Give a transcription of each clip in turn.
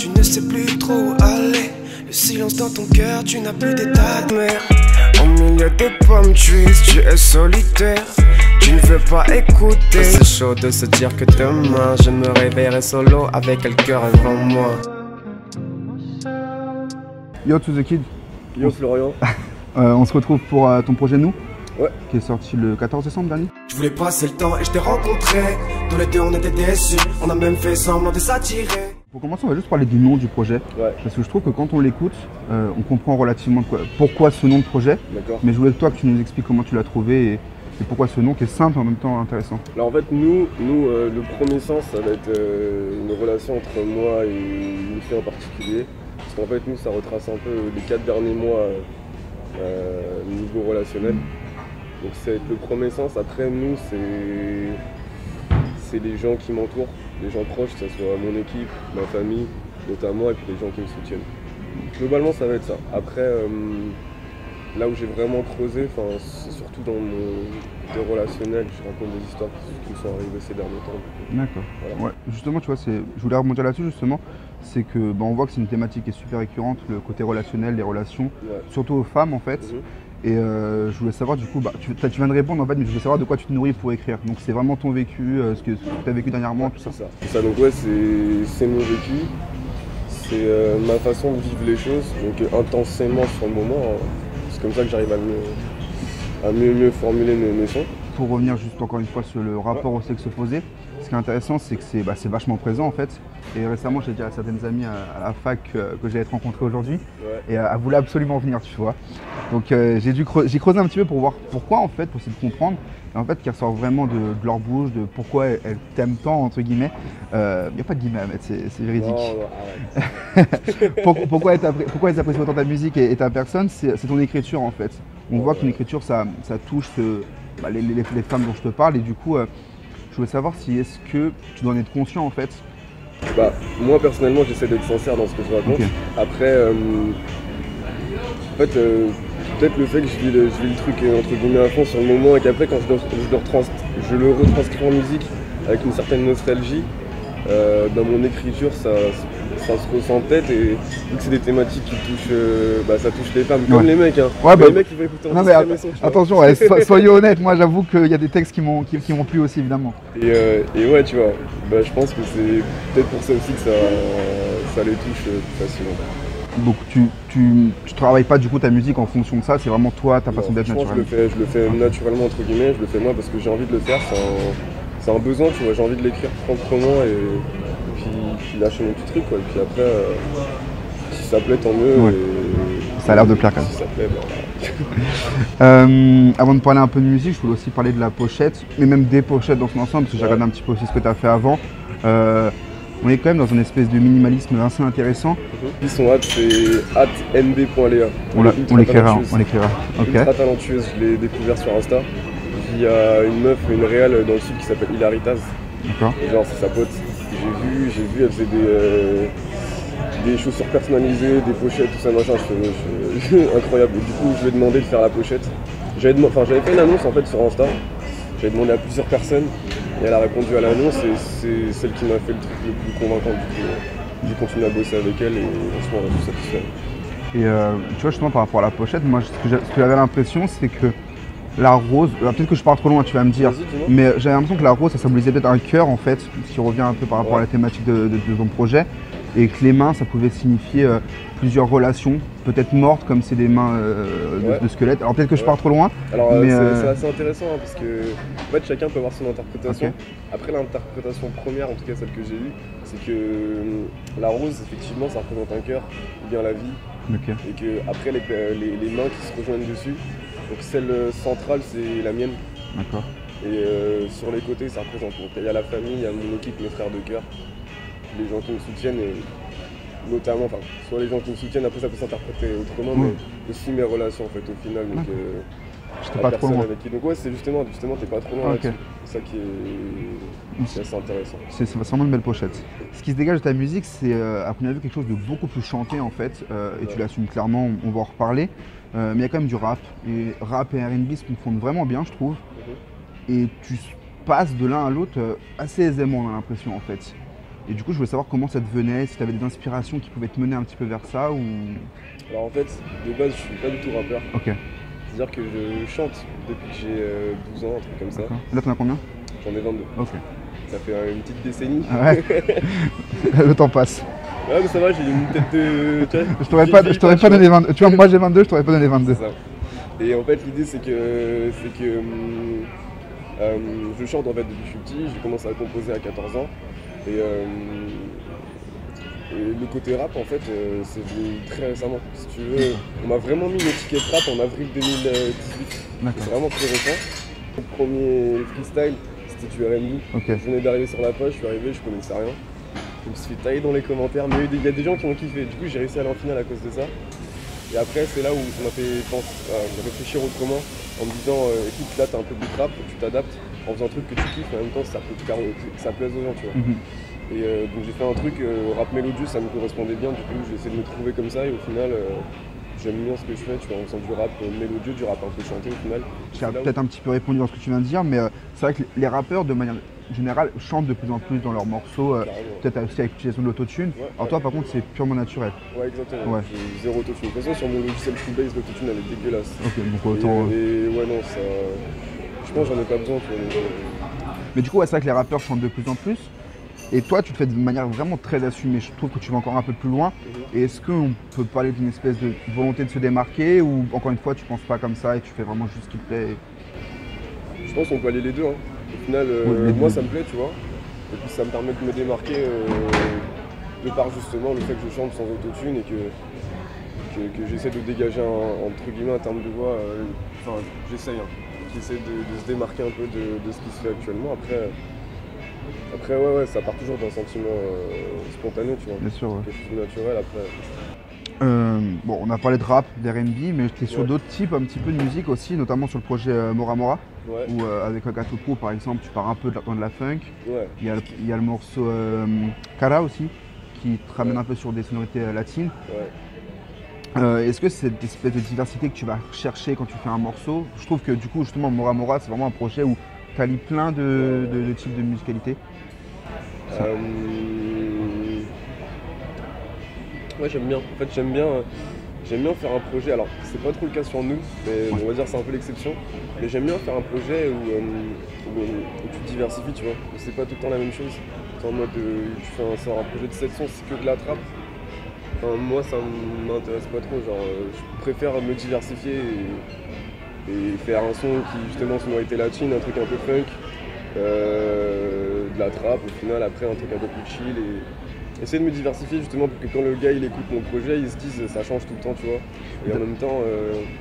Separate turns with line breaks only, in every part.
tu ne sais plus trop où aller. Le silence dans ton cœur, tu n'as plus d'état de mer. Au milieu des palm trees, tu es solitaire. Tu ne veux pas écouter. C'est chaud de se dire que demain je me réveillerai solo avec le cœur devant moi.
Yo to the kid.
Yo Florian.
On se retrouve pour ton projet Nous,
ouais,
qui est sorti le 14 décembre dernier.
Je voulais passer le temps et je t'ai rencontré. Tous les deux on était déçus, on a même fait semblant de s'attirer.
Pour commencer, on va juste parler du nom du projet.
Ouais.
Parce que je trouve que quand on l'écoute, on comprend relativement pourquoi ce nom de projet.
D'accord.
Mais je voulais que toi que tu nous expliques comment tu l'as trouvé et pourquoi ce nom qui est simple et en même temps intéressant.
Alors en fait, nous le premier sens, ça va être une relation entre moi et une fille en particulier. Parce qu'en fait, nous, ça retrace un peu les 4 derniers mois niveau relationnel. Donc c'est le premier sens. Après, nous, c'est les gens qui m'entourent, les gens proches, que ce soit mon équipe, ma famille, notamment, et puis les gens qui me soutiennent. Globalement, ça va être ça. Après, là où j'ai vraiment creusé, c'est surtout dans mon côté relationnel, je raconte des histoires qui me sont arrivées ces derniers temps.
D'accord.
Voilà.
Ouais. Justement, tu vois, je voulais rebondir là-dessus justement, c'est que on voit que c'est une thématique qui est super récurrente, le côté relationnel, les relations,
Ouais.
surtout aux femmes en fait. Et je voulais savoir du coup, tu viens de répondre en fait, mais je voulais savoir de quoi tu te nourris pour écrire. Donc c'est vraiment ton vécu, ce que tu as vécu dernièrement, tout ça.
C'est ça. Donc ouais, c'est mon vécu, c'est ma façon de vivre les choses, donc intensément sur le moment. Hein. C'est comme ça que j'arrive à mieux formuler mes sons.
Pour revenir juste encore une fois sur le rapport au sexe opposé, ce qui est intéressant c'est que c'est vachement présent en fait. Et récemment j'ai dit à certaines amies à la fac que j'allais te rencontrer aujourd'hui,
Ouais.
et elles voulaient absolument venir, tu vois. Donc j'ai creusé un petit peu pour voir pourquoi en fait, pour essayer de comprendre, et en fait qui ressort vraiment de leur bouche, de pourquoi elles t'aiment tant entre guillemets. Il n'y a pas de guillemets à mettre, c'est véridique.
Non, arrête.
Pourquoi elles apprécient autant ta musique et ta personne, c'est ton écriture en fait. On voit que ton écriture ça touche les femmes dont je te parle, et du coup je voulais savoir si est-ce que tu dois en être conscient en fait.
Bah, moi personnellement j'essaie d'être sincère dans ce que je raconte.
Okay.
Après, en fait, peut-être le fait que je vis le truc entre guillemets à fond sur le moment, et qu'après quand je le retranscris en musique avec une certaine nostalgie, dans mon écriture ça se ressent peut-être, et vu que c'est des thématiques qui touchent, ça touche les femmes, comme les mecs. Hein. Ouais, les mecs ils vont écouter mes sons.
Attention, soyez honnête, moi j'avoue qu'il y a des textes qui m'ont plu aussi évidemment.
Et ouais, tu vois, je pense que c'est peut-être pour ça aussi que ça les touche plus facilement.
Donc tu travailles pas du coup ta musique en fonction de ça, c'est vraiment toi, ta façon d'être naturelle.
Je le fais naturellement entre guillemets, je le fais moi parce que j'ai envie de le faire, c'est un besoin, tu vois, j'ai envie de l'écrire proprement et puis lâcher mon petit truc quoi. Et puis après, si ça plaît tant mieux.
Ouais.
Et
ça a l'air de plaire quand même.
Si ça plaît, voilà.
Avant de parler un peu de musique, je voulais aussi parler de la pochette, mais même des pochettes dans son ensemble, parce que j'ai regardé un petit peu aussi ce que tu as fait avant. On est quand même dans une espèce de minimalisme assez intéressant.
Son hâte, c'est @mb.lea.
On l'écrira. Ok.
Ultra talentueuse, je l'ai découvert sur Insta via une meuf, une réal dans le sud qui s'appelle Hilaritas.
D'accord.
Genre c'est sa pote. J'ai vu, elle faisait des chaussures personnalisées, des pochettes, tout ça machin, incroyable. Et du coup je lui ai demandé de faire la pochette. J'avais fait une annonce en fait sur Insta. J'avais demandé à plusieurs personnes et elle a répondu à l'annonce, et c'est celle qui m'a fait le truc le plus convaincant. Du coup, j'ai continué à bosser avec elle et franchement on a tout satisfait.
Et tu vois justement par rapport à la pochette, moi ce que j'avais l'impression c'est que la rose, peut-être que je pars trop loin, tu vas me dire, mais j'avais l'impression que la rose ça symbolisait peut-être un cœur en fait, qui revient un peu par rapport à la thématique de ton projet, et que les mains ça pouvait signifier plusieurs relations, peut-être mortes comme c'est des mains de squelettes. Alors peut-être que je pars trop loin.
Alors
mais
c'est assez intéressant hein, parce que en fait, chacun peut avoir son interprétation.
Okay.
Après l'interprétation première, en tout cas celle que j'ai eue, c'est que la rose effectivement ça représente un cœur, ou bien la vie,
okay.
Et que après les mains qui se rejoignent dessus. Donc celle centrale c'est la mienne.
D'accord.
Et sur les côtés ça représente. Donc il y a la famille, il y a mon équipe, mes frères de cœur, les gens qui me soutiennent, et notamment, soit les gens qui me soutiennent, après ça peut s'interpréter autrement, mais aussi mes relations en fait au final. Donc
j'étais pas trop loin.
Avec qui. Donc ouais, c'est justement t'es pas trop loin.
Okay.
C'est ça qui est assez intéressant.
C'est vraiment une belle pochette. Ce qui se dégage de ta musique, c'est à première vue quelque chose de beaucoup plus chanté en fait, et tu l'assumes clairement, on va en reparler. Mais il y a quand même du rap, et rap et R&B se confondent vraiment bien je trouve, et tu passes de l'un à l'autre assez aisément on a l'impression en fait. Et du coup, je voulais savoir comment ça te venait, si tu avais des inspirations qui pouvaient te mener un petit peu vers ça ou.
Alors en fait, de base, je suis pas du tout rappeur.
Ok.
C'est-à-dire que je chante depuis que j'ai 12 ans, un truc comme ça.
D'accord. Là, t'en as combien?
J'en ai 22.
Ok.
Ça fait une petite décennie.
Ah ouais. Le temps passe.
Ouais, mais ça va, j'ai une tête de. Tu vois,
Je t'aurais pas donné 22. Tu vois, moi j'ai 22, je t'aurais pas donné 22.
C'est ça. Et en fait, l'idée, c'est que je chante en fait depuis que je suis petit. J'ai commencé à composer à 14 ans. Et le côté rap, en fait, c'est venu très récemment. Si tu veux, on m'a vraiment mis l'étiquette rap en avril 2018. C'est vraiment très récent. Le premier freestyle, c'était du R&B.
Ok.
Je venais d'arriver sur la page, je suis arrivé, je connaissais rien. Je me suis fait tailler dans les commentaires, mais il y a des gens qui ont kiffé. Du coup, j'ai réussi à aller en finale à cause de ça. Et après, c'est là où ça m'a fait réfléchir autrement, en me disant écoute, là, t'as un peu de rap, tu t'adaptes en faisant un truc que tu kiffes, mais en même temps, ça plaise aux gens, tu vois. Et donc j'ai fait un truc, rap mélodieux, ça me correspondait bien, du coup j'ai essayé de me trouver comme ça et au final j'aime bien ce que je fais, tu vois, en faisant du rap mélodieux, du rap un peu chanté au final.
J'ai peut-être un petit peu répondu dans ce que tu viens de dire, mais c'est vrai que les rappeurs de manière générale chantent de plus en plus dans leurs morceaux, peut-être aussi avec l'utilisation de l'autotune. Alors toi par contre c'est purement naturel.
Ouais exactement, j'ai zéro autotune. De toute façon sur mon logiciel Cubase l'autotune elle est dégueulasse.
Ok, donc autant...
Et ouais non, ça... je pense que j'en ai pas besoin, tu vois.
Mais du coup ouais, c'est vrai que les rappeurs chantent de plus en plus. Et toi, tu le fais de manière vraiment très assumée. Je trouve que tu vas encore un peu plus loin. Et est-ce qu'on peut parler d'une espèce de volonté de se démarquer ou encore une fois, tu penses pas comme ça et tu fais vraiment juste ce qui te plaît
Je pense qu'on peut aller les deux. Hein. Au final, moi, ça me plaît, tu vois. Et puis, ça me permet de me démarquer de par justement le fait que je chante sans autotune et que j'essaie de dégager entre guillemets un terme de voix. Enfin, j'essaye. Hein. J'essaie de se démarquer un peu de ce qui se fait actuellement. Après, ouais, ça part toujours d'un sentiment spontané, tu vois.
Bien sûr, ouais.
Quelque chose de naturel après.
Bon, on a parlé de rap, d'R&B, mais tu es sur d'autres types un petit peu de musique aussi, notamment sur le projet Mora Mora, où avec Akatopo par exemple, tu pars un peu dans de la funk.
Ouais.
Il y a le morceau Kara aussi, qui te ramène un peu sur des sonorités latines.
Ouais.
Est-ce que c'est cette espèce de diversité que tu vas chercher quand tu fais un morceau? Je trouve que du coup, justement, Mora Mora, c'est vraiment un projet où tu allies plein de types de musicalité.
Ouais, j'aime bien. En fait, j'aime bien faire un projet. Alors, c'est pas trop le cas sur nous, mais on va dire c'est un peu l'exception. Mais j'aime bien faire un projet où tu te diversifies, tu vois. C'est pas tout le temps la même chose. En mode, tu fais un projet de 7 sons, c'est que de la trappe. Enfin, moi, ça m'intéresse pas trop. Genre, je préfère me diversifier et faire un son qui, justement, sonorité latine, un truc un peu funk. De la trappe au final, après un truc un peu plus chill et essayer de me diversifier justement pour que quand le gars il écoute mon projet il se dise ça change tout le temps, tu vois, et en même temps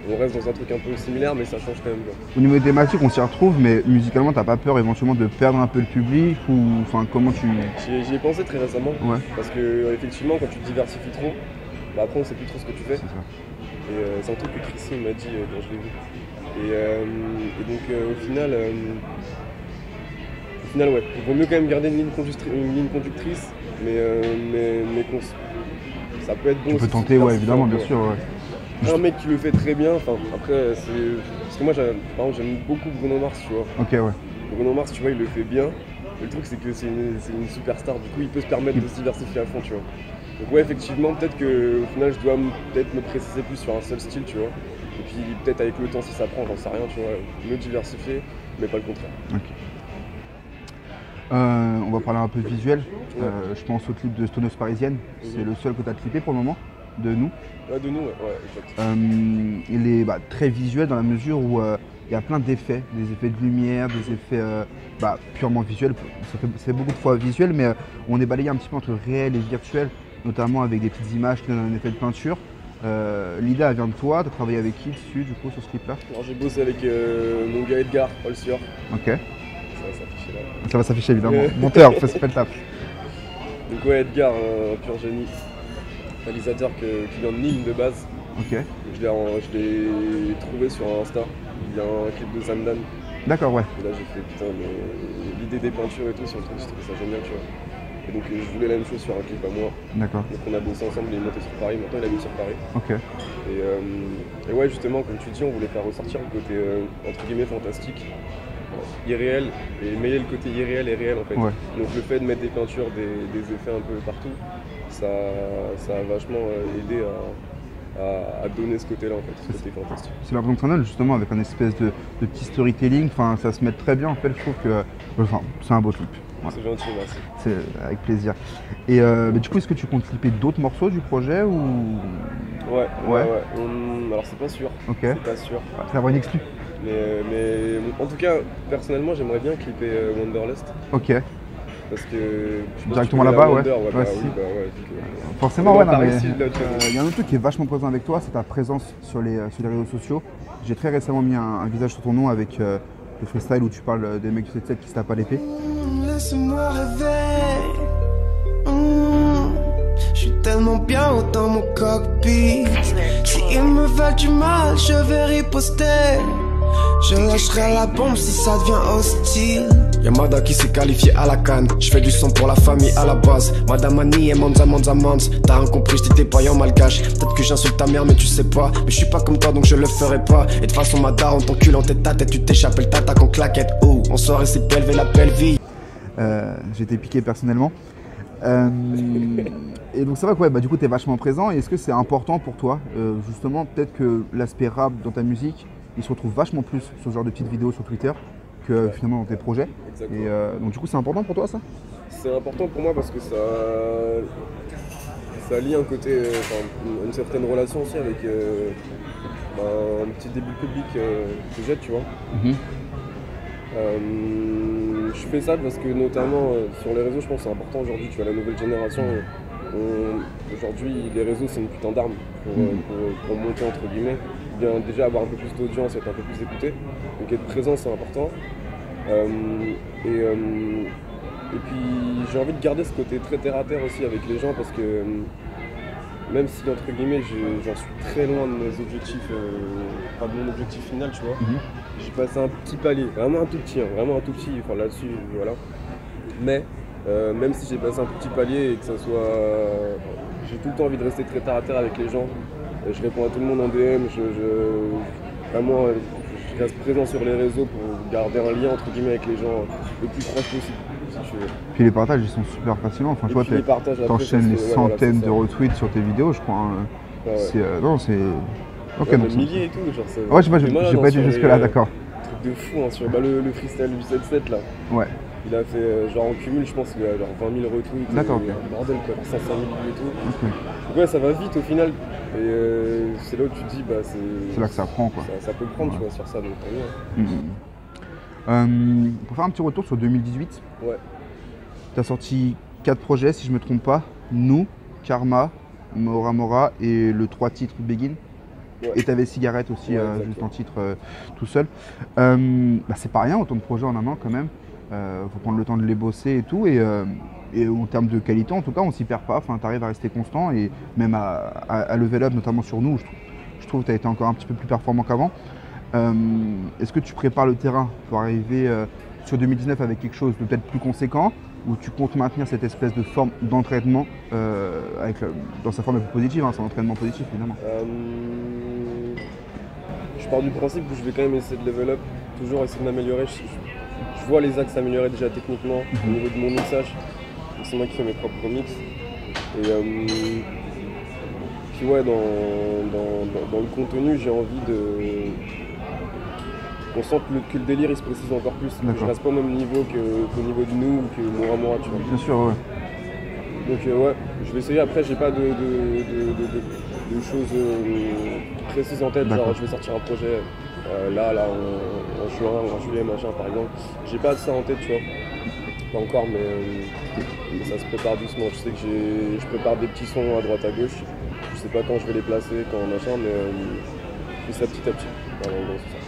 on reste dans un truc un peu similaire mais ça change quand même bien.
Au niveau des thématiques on s'y retrouve, mais musicalement t'as pas peur éventuellement de perdre un peu le public ou enfin comment tu...
J'y ai pensé très récemment, parce que effectivement quand tu te diversifies trop, bah après on sait plus trop ce que tu fais. Et c'est un truc que Chrissy m'a dit quand je l'ai vu. Et donc au final, ouais, il vaut mieux quand même garder une ligne conductrice, mais ça peut être bon.
Tu peux tenter, ouais, évidemment, bien sûr. Ouais.
Un mec qui le fait très bien, enfin après, parce que moi, par exemple, j'aime beaucoup Bruno Mars, tu vois.
Ok, ouais.
Bruno Mars, tu vois, il le fait bien. Le truc, c'est que c'est une superstar, du coup, il peut se permettre de se diversifier à fond, tu vois. Donc ouais, effectivement, peut-être qu'au final, je dois peut-être me préciser plus sur un seul style, tu vois. Et puis peut-être avec le temps, si ça prend, j'en sais rien, tu vois, me diversifier, mais pas le contraire.
Ok. On va parler un peu de visuel. Je pense au clip de Stoneuse Parisienne. C'est le seul que tu as clippé pour le moment, de nous.
Ouais, de nous, ouais, exact.
Il est très visuel dans la mesure où il y a plein d'effets, des effets de lumière, des effets purement visuels. C'est beaucoup de fois visuel, mais on est balayé un petit peu entre réel et virtuel, notamment avec des petites images qui donnent un effet de peinture. L'idée elle vient de toi, tu as travaillé avec qui dessus du coup sur ce clip là?
Alors j'ai bossé avec mon gars Edgar, Olsior.
Ok.
Ça va s'afficher là.
Ça va s'afficher évidemment. Monteur, fais le taf.
Donc ouais, Edgar, un pur génie. Réalisateur qui vient de Nîmes de base.
Ok.
Je l'ai trouvé sur Insta. Il y a un clip de Zamdan.
D'accord, ouais.
Et là j'ai fait putain, l'idée des peintures et tout sur le truc, je trouvais ça génial, tu vois. Et donc je voulais la même chose sur un clip à moi.
D'accord.
Donc on a bossé ensemble, il est monté sur Paris, maintenant il habite sur Paris.
Ok.
Et ouais, justement, comme tu dis, on voulait faire ressortir le côté entre guillemets fantastique. irréel et mêler le côté irréel et réel en fait.
Ouais.
Donc le fait de mettre des peintures, des effets un peu partout, ça a vachement aidé à donner ce côté-là en fait, ce côté fantastique.
C'est l'impression que ça donne justement avec un espèce de petit storytelling, enfin ça se met très bien en fait, je trouve que enfin, c'est un beau clip. Voilà.
C'est gentil, merci.
C'est avec plaisir. Et mais du coup, est-ce que tu comptes clipper d'autres morceaux du projet ou
Ouais. Alors c'est pas sûr.
Ok.
C'est pas sûr.
Ça va avoir une exclu.
Mais en tout cas, personnellement, j'aimerais bien clipper Wanderlust.
Ok.
Parce que.
Directement là-bas, ouais.
Bah
si.
oui, vu
Forcément, ouais, non, mais
ici, là,
il y a un autre truc qui est vachement présent avec toi, c'est ta présence sur les réseaux sociaux. J'ai très récemment mis un visage sur ton nom avec le freestyle où tu parles des mecs du 7-7 qui se tapent à l'épée.
Laisse-moi rêver. Je suis tellement bien dans mon cockpit. S'ils me veulent du mal, je vais riposter. Je lâcherai la bombe si ça devient hostile. Y'a Mada qui s'est qualifié à la canne. Je fais du son pour la famille à la base. Madame Annie et Monza. T'as rien compris, je t'étais pas en malgache. Peut-être que j'insulte ta mère mais tu sais pas. Mais je suis pas comme toi donc je le ferai pas. Et de toute façon Mada on t'encule en tête à tête. Tu t'échappes le tatac en claquette. Oh, en soirée c'est belle la belle vie.
J'ai été piqué personnellement. Et donc c'est vrai que ouais, bah, du coup tu es vachement présent. Et est-ce que c'est important pour toi justement peut-être que l'aspect rap dans ta musique il se retrouve vachement plus sur ce genre de petites vidéos sur Twitter que finalement dans tes projets.
Exactement.
Et donc du coup c'est important pour toi ça?
C'est important pour moi parce que ça lie un côté, une certaine relation aussi avec un petit début public que j'ai, tu vois. Je fais ça parce que notamment sur les réseaux, je pense que c'est important aujourd'hui, tu vois, la nouvelle génération. Aujourd'hui, les réseaux c'est une putain d'arme pour monter entre guillemets. Bien, déjà avoir un peu plus d'audience, être un peu plus écouté. Donc être présent c'est important. Et puis j'ai envie de garder ce côté très terre à terre aussi avec les gens parce que même si entre guillemets j'en suis très loin de mes objectifs, pas de mon objectif final, tu vois. J'ai passé un petit palier, vraiment un tout petit, vraiment un tout petit, enfin là-dessus, voilà. Mais même si j'ai passé un petit palier et que ça soit, j'ai tout le temps envie de rester très terre à terre avec les gens. Je réponds à tout le monde en DM, vraiment je reste présent sur les réseaux pour garder un lien entre guillemets avec les gens le plus proche possible, si tu veux.
Puis les partages ils sont super fascinants, enfin je vois t'enchaînes les centaines de retweets sur tes vidéos je crois.
Ouais.
C'est... Ok, donc
des milliers et tout, genre ça.
Ouais, j'ai pas dit jusque là, d'accord.
Truc de fou, hein, sur le freestyle du 7-7 là.
Ouais.
Il a fait genre en cumul, je pense qu'il a genre 20 000 retweets.
D'accord, ok.
Bordel quoi, 500 000 vues et tout.
Okay.
Donc ouais, ça va vite au final. Et c'est là où tu te dis, bah
c'est là que ça prend quoi.
Ça peut prendre, tu vois, sur ça, donc tant mieux.
Pour faire un petit retour sur 2018,
ouais.
Tu as sorti 4 projets si je me trompe pas. Nous, Karma, Mora Mora et le 3 titres Begin. Ouais. Et tu avais Cigarette aussi, juste en titre tout seul. C'est pas rien, autant de projets en un an quand même. Faut prendre le temps de les bosser et tout. Et en termes de qualité, en tout cas, on s'y perd pas. Enfin, tu arrives à rester constant et même à level up, notamment sur nous. Je trouve que tu as été encore un petit peu plus performant qu'avant. Est-ce que tu prépares le terrain pour arriver sur 2019 avec quelque chose de peut-être plus conséquent ou tu comptes maintenir cette espèce de forme d'entraînement dans sa forme la plus positive, hein, c'est un entraînement positif évidemment.
Je pars du principe que je vais quand même essayer de level up, toujours essayer de m'améliorer. Je vois les axes s'améliorer déjà techniquement au niveau de mon mixage. C'est moi qui fais mes propres mix. Et puis ouais, dans le contenu, j'ai envie de... On sent que le délire il se précise encore plus. Je reste pas au même niveau qu'au niveau de nous ou que Mora Mora, tu vois.
Bien sûr, ouais.
Donc ouais, je vais essayer. Après, j'ai pas de choses précises en tête. Genre, je vais sortir un projet là en juin ou en juillet, machin, par exemple. J'ai pas de ça en tête, tu vois. Pas encore, mais ça se prépare doucement. Je sais que je prépare des petits sons à droite à gauche. Je sais pas quand je vais les placer, quand machin, mais je fais ça petit à petit.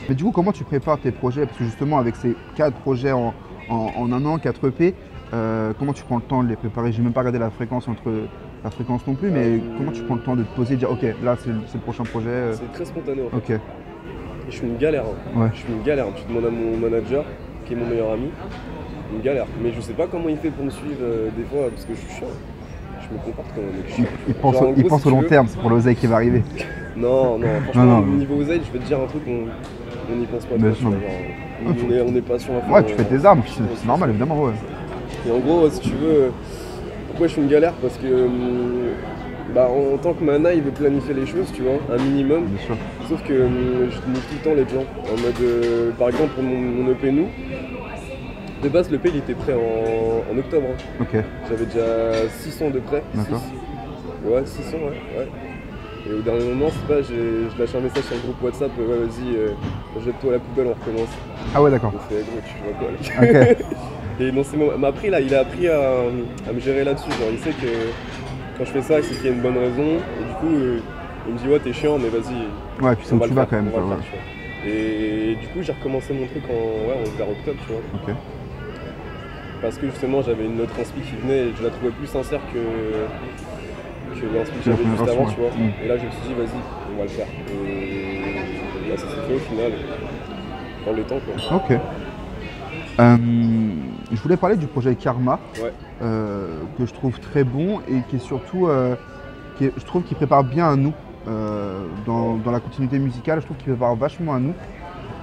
Mais du coup, comment tu prépares tes projets? Parce que justement, avec ces 4 projets en un an, 4 EP, comment tu prends le temps de les préparer? J'ai même pas regardé la fréquence non plus, mais comment tu prends le temps de te poser et dire ok, là c'est le prochain projet?
C'est très spontané en fait.
Ok.
Je suis une galère. Hein. Ouais. Je suis une galère. Tu demandes à mon manager, qui est mon meilleur ami, une galère. Mais je sais pas comment il fait pour me suivre des fois, parce que je suis chiant. Je me comporte comme un mec chiant.
Il pense au long terme, c'est pour l'oseille qui va arriver.
Non, franchement, au niveau oseille, je vais te dire un truc, on n'y pense pas
Mais
trop, tu vois, genre, on est patient à fond.
Ouais, tu fais tes armes, c'est normal évidemment, ouais.
Et en gros, si tu veux, pourquoi je suis une galère? Parce que bah, en tant que mana, il veut planifier les choses, tu vois, un minimum.
Bien sûr.
Sauf que je move tout le temps les gens. En mode, par exemple, pour mon EP nous, de base, l'EP il était prêt en octobre. Hein.
Ok.
J'avais déjà 6 sons de prêt.
D'accord.
Ouais, 6 sons, ouais. Et au dernier moment, c'est pas, je lâche un message sur le groupe WhatsApp, ouais, vas-y, jette-toi à la poubelle, on recommence.
Ah ouais, d'accord.
Je fais, gros, tu vois quoi là.
Ok.
Et non, c'est bon. Mais après, là, il a appris à me gérer là-dessus. Genre, il sait que quand je fais ça, c'est qu'il y a une bonne raison. Et du coup, il me dit, ouais, t'es chiant, mais vas-y.
Ouais, puis c'est où tu vas quand même.
On va le faire, tu vois. Et du coup, j'ai recommencé mon truc vers octobre, tu vois.
Ok.
Parce que justement, j'avais une autre inspi qui venait et je la trouvais plus sincère que l'inspi que j'avais juste avant, tu vois. Et là, je me suis dit, vas-y, on va le faire. Et là, ça s'est fait au final. Dans le temps, quoi.
Ok. Je voulais parler du projet Karma,
Ouais.
que je trouve très bon et qui est surtout, je trouve qu'il prépare bien à nous dans la continuité musicale. Je trouve qu'il prépare vachement à nous.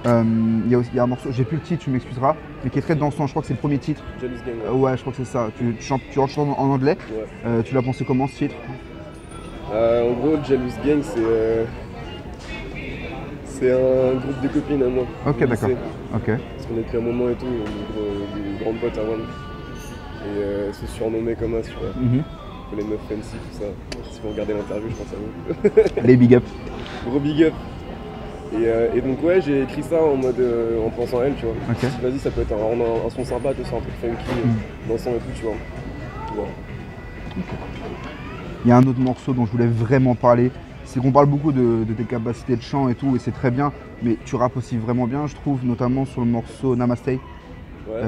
Il y a un morceau, j'ai plus le titre, tu m'excuseras, mais qui est très dansant. Je crois que c'est le premier titre.
Jealous Gang.
Ouais, je crois que c'est ça. Tu chantes en anglais.
Ouais.
Tu l'as pensé comment ce titre?
En gros, Jealous Gang, c'est un groupe de copines à moi.
Ok, d'accord. Ok.
Parce qu'on est depuis un moment et tout, des grandes potes à One. Et se surnommer comme ça, tu vois. Les meufs fancy, tout ça. Si vous regardez l'interview, je pense à vous.
Les big up.
Gros big up. Et donc ouais, j'ai écrit ça en mode en pensant à elle, tu vois.
Ok.
Vas-y, ça peut être un son sympa, tout ça, un truc funky, dansant et tout, tu vois. Voilà.
Il y a un autre morceau dont je voulais vraiment parler, c'est qu'on parle beaucoup de tes capacités de chant et tout, et c'est très bien, mais tu rappes aussi vraiment bien, je trouve, notamment sur le morceau Namaste,
Ouais.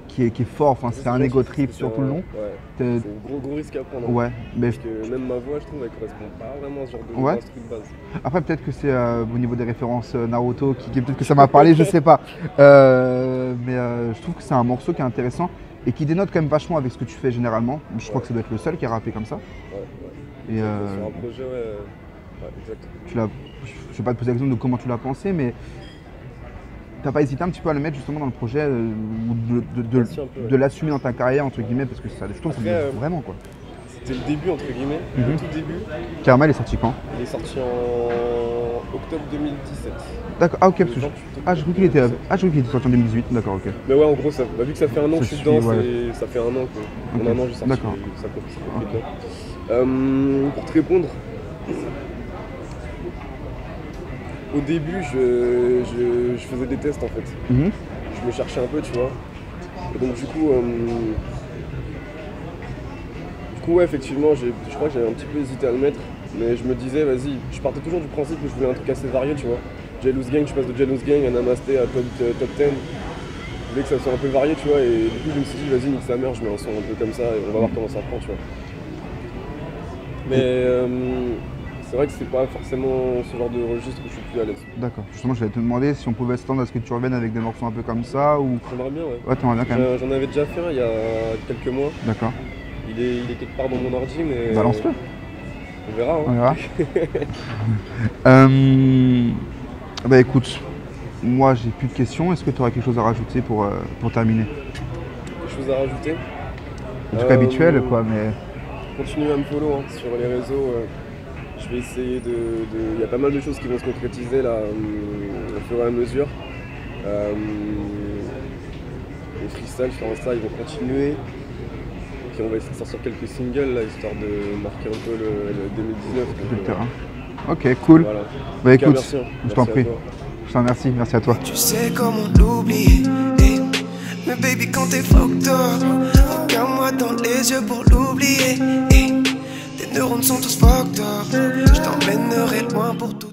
qui est fort, enfin, c'est un ego trip sur tout le long.
Ouais. C'est un gros risque à prendre.
Ouais, mais
Parce que même ma voix, je trouve, elle correspond pas vraiment à ce genre de
Ouais.
truc de base.
après peut-être que c'est au niveau des références Naruto, peut-être que ça m'a parlé, je sais pas. Mais je trouve que c'est un morceau qui est intéressant et qui dénote quand même vachement avec ce que tu fais généralement. Je crois que ça doit être le seul qui a rappé comme ça.
Ouais.
Et
Sur un projet, ouais, exact.
je vais pas te poser la question de comment tu l'as pensé, mais t'as pas hésité un petit peu à le mettre justement dans le projet ou
Merci un peu, ouais.
de l'assumer dans ta carrière entre guillemets, parce que ça, je trouve que ça
Après,
me vraiment quoi.
C'était le début, entre guillemets, le tout début.
Karma, il est sorti quand?
Il est sorti en octobre 2017.
D'accord, ah ok, parce que
Le 28 octobre
je crois qu'il était,
2017.
je crois qu'il était sorti en 2018, d'accord, ok.
Mais ouais, en gros, vu que ça fait un an que je suis dedans,
ouais.
ça fait un an que.
Ok.
En un an, j'ai sorti.
D'accord.
Ça compte bien. Pour te répondre, au début, je faisais des tests en fait. Je me cherchais un peu, tu vois. Et donc, du coup, ouais, effectivement, je crois que j'avais un petit peu hésité à le mettre. Mais je me disais, vas-y, je partais toujours du principe que je voulais un truc assez varié, tu vois. Jealous Gang, je passe de Jealous Gang à Namaste à top 10. Je voulais que ça soit un peu varié, tu vois. Et du coup, je me suis dit, vas-y, nique sa mère, je mets un son un peu comme ça et on va voir comment ça prend, tu vois. Mais c'est vrai que c'est pas forcément ce genre de registre où je suis plus à l'aise.
D'accord, justement, je vais te demander si on pouvait s'attendre à ce que tu reviennes avec des morceaux un peu comme ça ou.
J'aimerais bien, ouais.
Ouais, t'aimerais bien quand même.
J'en avais déjà fait un il y a quelques mois.
D'accord.
Il est quelque part dans mon ordi, mais.
Balance-le.
On verra.
On
Hein.
verra. Bah écoute, moi j'ai plus de questions. Est-ce que tu aurais quelque chose à rajouter pour terminer?
Quelque chose à rajouter?
Un truc habituel quoi, mais.
Continuez à me follow hein, sur les réseaux. Je vais essayer Il y a pas mal de choses qui vont se concrétiser là au fur et à mesure. Les freestyles sur Insta ils vont continuer. Puis on va essayer de sortir quelques singles là, histoire de marquer un peu le 2019.
Le terrain. Ok, cool.
Voilà.
Bah écoute,
merci, hein.
je t'en
Merci à
prie.
toi.
Je t'en remercie, merci à toi.
Tu sais comment l'oublier, mais baby quand t'es fucked up, regarde-moi dans les yeux pour l'oublier, tes neurones sont tous fucked up, je t'emmènerai loin pour tout.